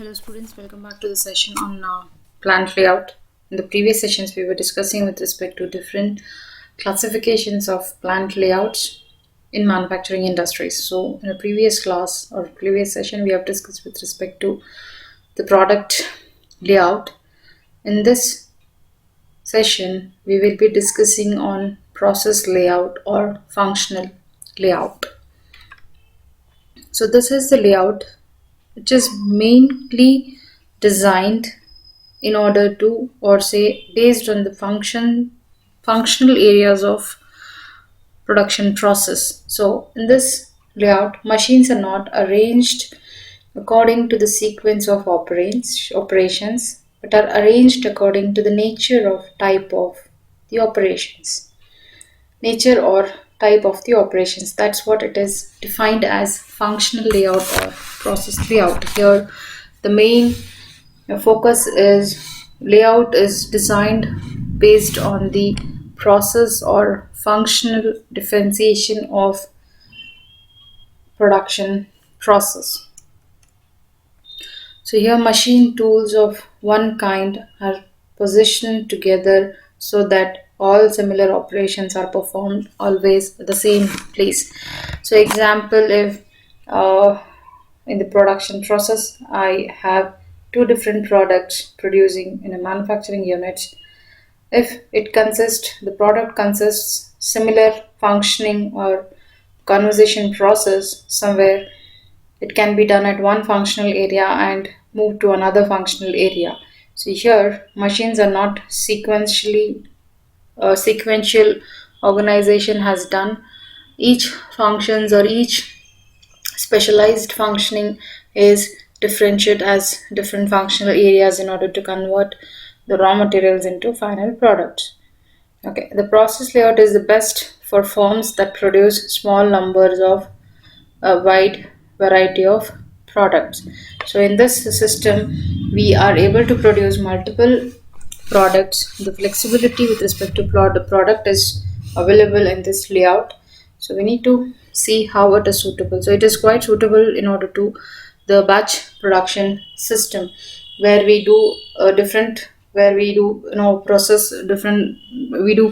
Hello students, welcome back to the session on plant layout. In the previous sessions we were discussing with respect to different classifications of plant layouts in manufacturing industries. So in a previous class or previous session we have discussed with respect to the product layout. In this session we will be discussing on process layout or functional layout. So this is the layout which is mainly designed in order to, or say based on the functional areas of production process. So in this layout, machines are not arranged according to the sequence of operations, but are arranged according to the nature of type of the operations. Nature or type of the operations. That's what it is defined as functional layout or process layout. Here the main focus is layout is designed based on the process or functional differentiation of production process. So here machine tools of one kind are positioned together so that all similar operations are performed always at the same place. So example, if in the production process I have two different products producing in a manufacturing unit. If the product consists similar functioning or conversation process somewhere, it can be done at one functional area and move to another functional area. So here machines are not sequential organization has done. Each functions or each specialized functioning is differentiated as different functional areas in order to convert the raw materials into final products. Okay, the process layout is the best for firms that produce small numbers of a wide variety of products. So in this system, we are able to produce multiple products. The flexibility with respect to the product is available in this layout. So we need to see how it is suitable. So it is quite suitable in order to the batch production system where we do process different we do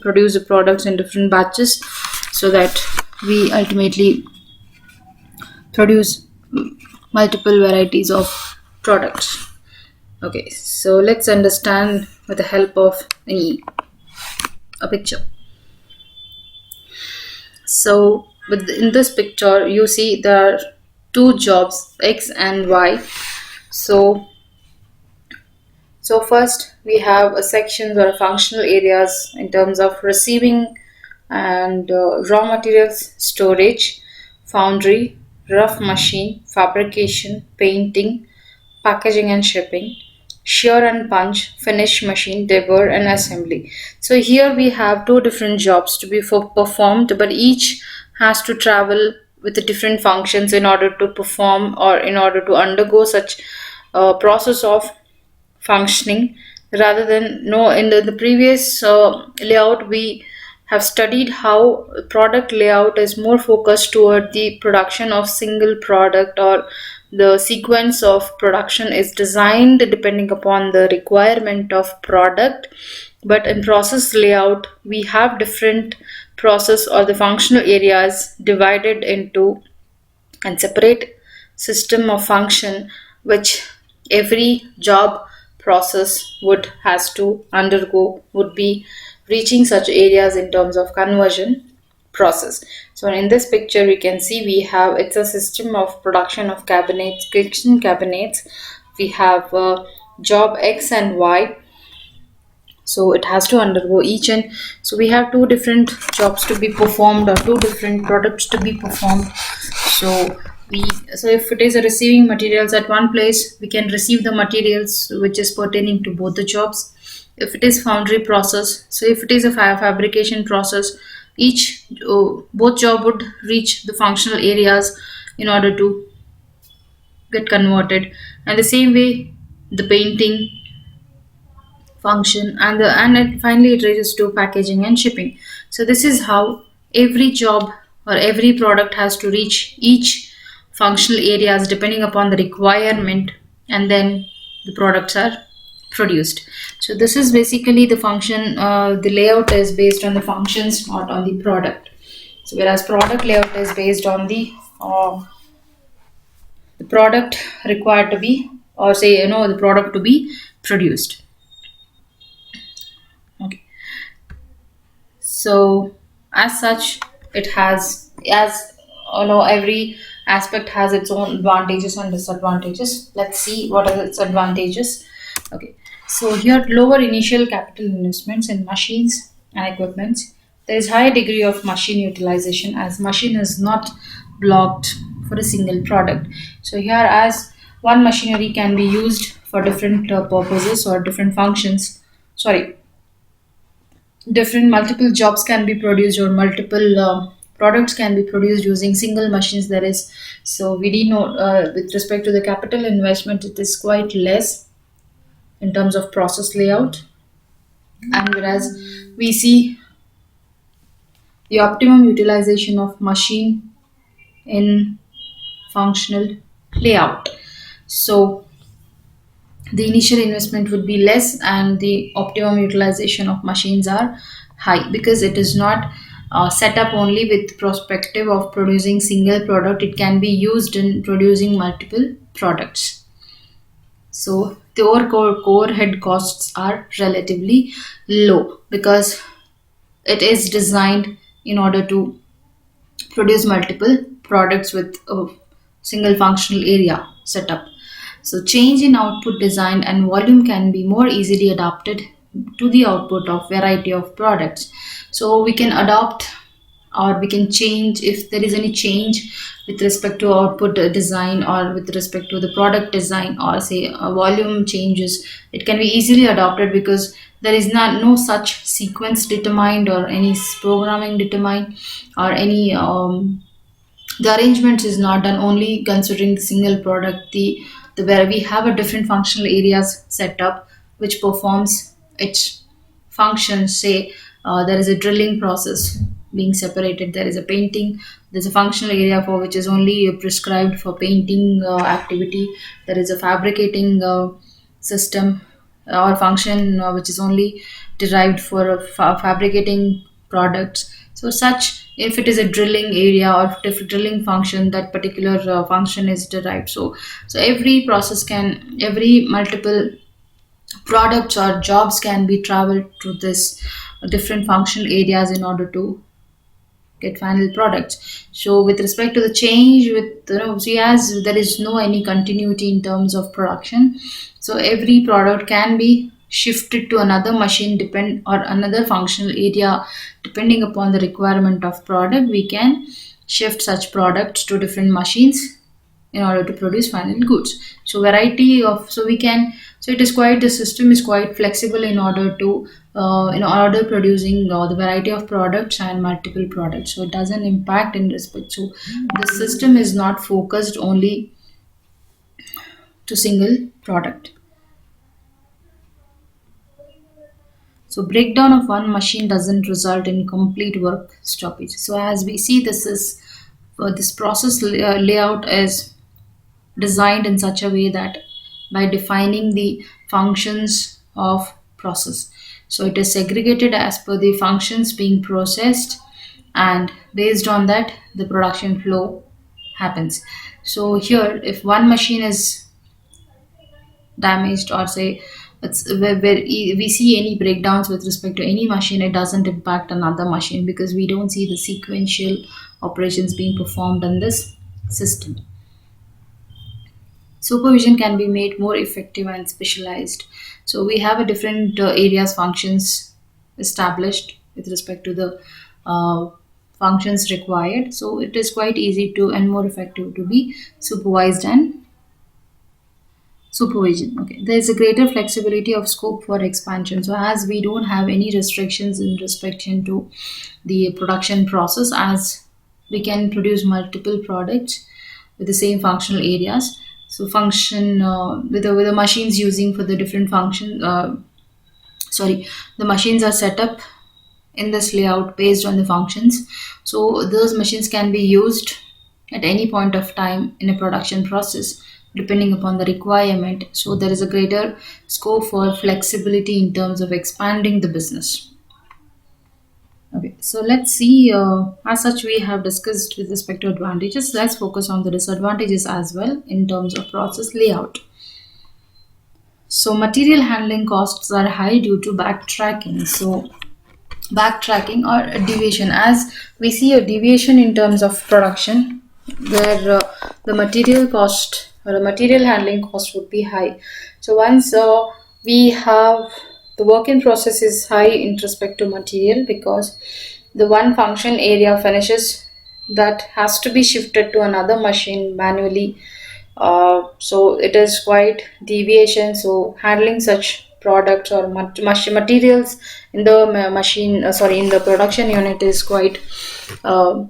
produce the products in different batches so that we ultimately produce multiple varieties of products. Okay, so let's understand with the help of a picture. So in this picture you see there are two jobs, X and Y. So first we have a sections or functional areas in terms of receiving and raw materials storage, foundry, rough machine, fabrication, painting, packaging and shipping, shear and punch, finish machine, debur and assembly. So here we have two different jobs to be performed, but each has to travel with the different functions in order to perform or in order to undergo such a process of functioning. Rather than no in the previous layout we have studied how product layout is more focused toward the production of single product, or the sequence of production is designed depending upon the requirement of product. But in process layout we have different process or the functional areas divided into and separate system of function which every job process has to undergo would be reaching such areas in terms of conversion process. So in this picture we can see it's a system of production of cabinets, kitchen cabinets. We have job X and Y, so it has to undergo each, and so we have two different jobs to be performed or two different products to be performed. So if it is a receiving materials at one place, we can receive the materials which is pertaining to both the jobs. If it is foundry process, so if it is a fabrication process, both job would reach the functional areas in order to get converted. And the same way the painting function, and finally it reaches to packaging and shipping. So this is how every job or every product has to reach each functional areas depending upon the requirement, and then the products are produced. So this is basically the function. The layout is based on the functions, not on the product. So whereas product layout is based on the product required to be, or say the product to be produced. Okay. So as such, it has, as every aspect has its own advantages and disadvantages. Let's see what are its advantages. Okay. So here, lower initial capital investments in machines and equipment. There is high degree of machine utilization as machine is not blocked for a single product. So here, as one machinery can be used for different purposes or different functions. Sorry, different multiple jobs can be produced, or multiple products can be produced using single machines. There is, so we do know, with respect to the capital investment, it is quite less in terms of process layout, and whereas we see the optimum utilization of machine in functional layout. So the initial investment would be less and the optimum utilization of machines are high, because it is not set up only with perspective of producing single product. It can be used in producing multiple products. So the overhead costs are relatively low because it is designed in order to produce multiple products with a single functional area setup. So, change in output design and volume can be more easily adapted to the output of variety of products. So, we can adopt, or we can change if there is any change with respect to output design, or with respect to the product design, or say volume changes. It can be easily adopted because there is not no such sequence determined, or any programming determined, or any the arrangement is not done only considering the single product. The where we have a different functional areas set up which performs its functions. Say there is a drilling process being separated, there is a painting, there's a functional area for which is only prescribed for painting activity, there is a fabricating system or function which is only derived for fabricating products. So such, if it is a drilling area or if drilling function, that particular function is derived. So every process can, every multiple products or jobs can be traveled to this different functional areas in order to get final products. So with respect to the change with, see, as there is no any continuity in terms of production, so every product can be shifted to another machine depend, or another functional area depending upon the requirement of product. We can shift such products to different machines in order to produce final goods. So variety of, so we can, so it is quite, the system is quite flexible in order to in order producing the variety of products and multiple products. So it doesn't impact in respect. So the system is not focused only to single product. So breakdown of one machine doesn't result in complete work stoppage. So as we see, this is this process layout is designed in such a way that by defining the functions of process, so it is segregated as per the functions being processed, and based on that the production flow happens. So here, if one machine is damaged, or say it's where we see any breakdowns with respect to any machine, it doesn't impact another machine because we don't see the sequential operations being performed in this system. Supervision can be made more effective and specialized. So we have a different areas functions established with respect to the uh, functions required. So it is quite easy to and more effective to be supervised and supervision. Okay, there is a greater flexibility of scope for expansion. So as we don't have any restrictions in respect to the production process, as we can produce multiple products with the same functional areas. So function with the machines using for the different function. Sorry, the machines are set up in this layout based on the functions. So those machines can be used at any point of time in a production process depending upon the requirement. So there is a greater scope for flexibility in terms of expanding the business. Okay, so let's see. As such, we have discussed with respect to advantages. Let's focus on the disadvantages as well in terms of process layout. So material handling costs are high due to backtracking. So backtracking or a deviation, as we see a deviation in terms of production where the material cost or the material handling cost would be high. So once we have the work in process is high in respect to material, because the one function area finishes that has to be shifted to another machine manually. So it is quite deviation. So handling such products or materials in the machine, sorry, in the production unit is quite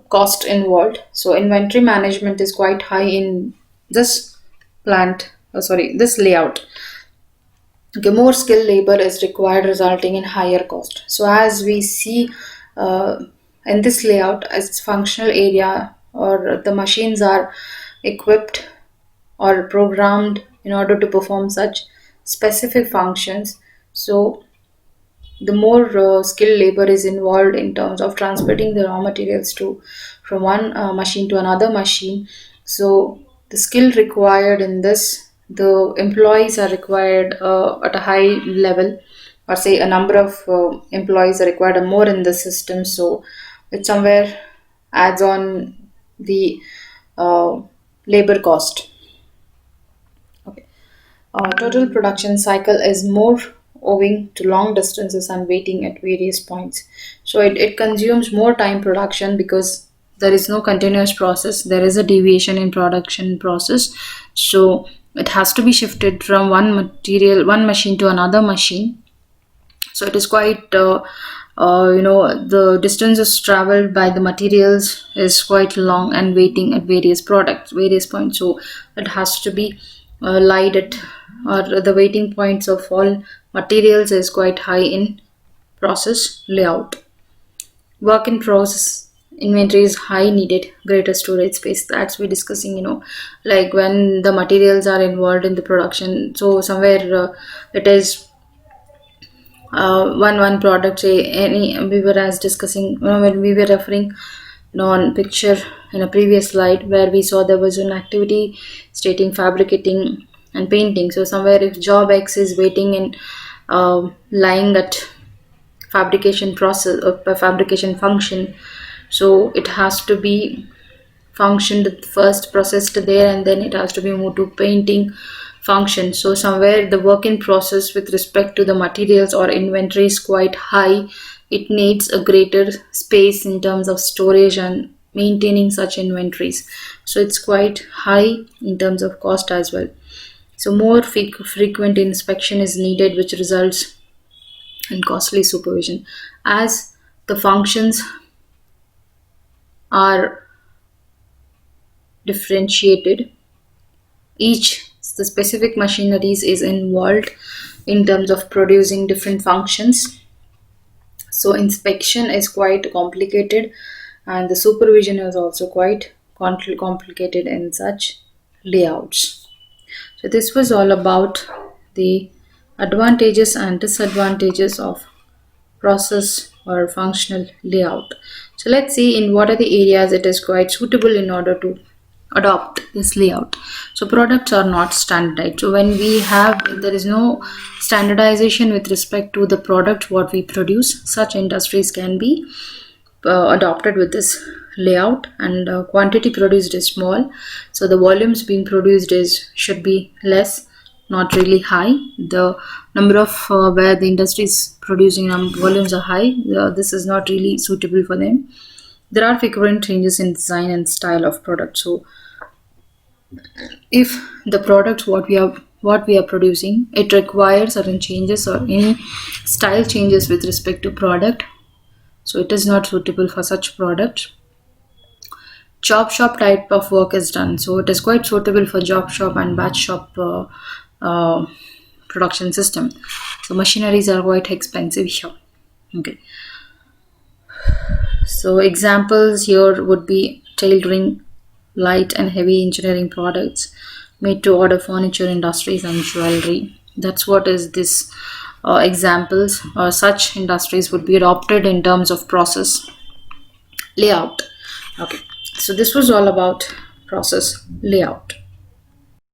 cost involved. So inventory management is quite high in this plant. Sorry, this layout. Okay, more skilled labor is required, resulting in higher cost. So as we see uh, in this layout, as functional area or the machines are equipped or programmed in order to perform such specific functions. So the more skilled labor is involved in terms of transporting the raw materials to from one machine to another machine. So the skill required in this, the employees are required at a high level, or say a number of employees are required more in the system. So it somewhere adds on the uh, labor cost. Okay. Total production cycle is more owing to long distances and waiting at various points. So it consumes more time production because there is no continuous process. There is a deviation in production process. So it has to be shifted from one machine to another machine. So it is quite the distances traveled by the materials is quite long and waiting at various points. So it has to be light at, or the waiting points of all materials is quite high in process layout. Work in process inventory is high, needed greater storage space. That's we discussing, like when the materials are involved in the production. So somewhere it is one product, say any, we were as discussing, when we were referring, on picture in a previous slide where we saw there was an activity stating fabricating and painting. So somewhere if job X is waiting in lying at fabrication process or fabrication function, so it has to be functioned first, processed there, and then it has to be moved to painting function. So somewhere the work in process with respect to the materials or inventory is quite high. It needs a greater space in terms of storage and maintaining such inventories. So it's quite high in terms of cost as well. So more frequent inspection is needed, which results in costly supervision, as the functions are differentiated. Each the specific machineries is involved in terms of producing different functions. So inspection is quite complicated, and the supervision is also quite complicated in such layouts. So this was all about the advantages and disadvantages of process or functional layout. So let's see in what are the areas it is quite suitable in order to adopt this layout. So products are not standardized. So when we have, there is no standardization with respect to the product what we produce, such industries can be adopted with this layout, and quantity produced is small, so the volumes being produced is should be less, not really high. The number of where the industry is producing volumes are high, this is not really suitable for them. There are frequent changes in design and style of product. So if the product what we are producing, it requires certain changes or any style changes with respect to product, so it is not suitable for such product. Job shop type of work is done, so it is quite suitable for job shop and batch shop uh, production system. So machineries are quite expensive here. Okay, so examples here would be tailoring, light and heavy engineering products, made to order furniture industries and jewelry. That's what is this examples. Such industries would be adopted in terms of process layout. Okay, so this was all about process layout.